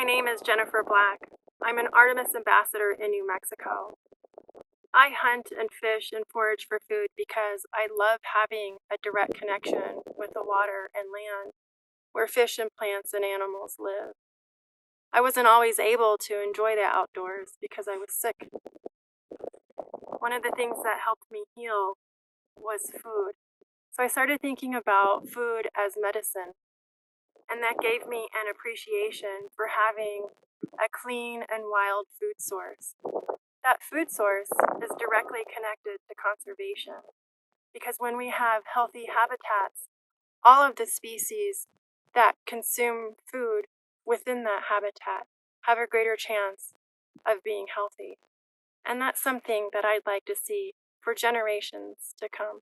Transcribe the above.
name is Jennifer Black. I'm an Artemis ambassador in New Mexico. I hunt and fish and forage for food because I love having a direct connection with the water and land where fish and plants and animals live. I wasn't always able to enjoy the outdoors because I was sick. One of the things that helped me heal was food. So I started thinking about food as medicine, and that gave me an appreciation for having a clean and wild food source. That food source is directly connected to conservation, because when we have healthy habitats, all of the species that consume food within that habitat have a greater chance of being healthy. And that's something that I'd like to see for generations to come.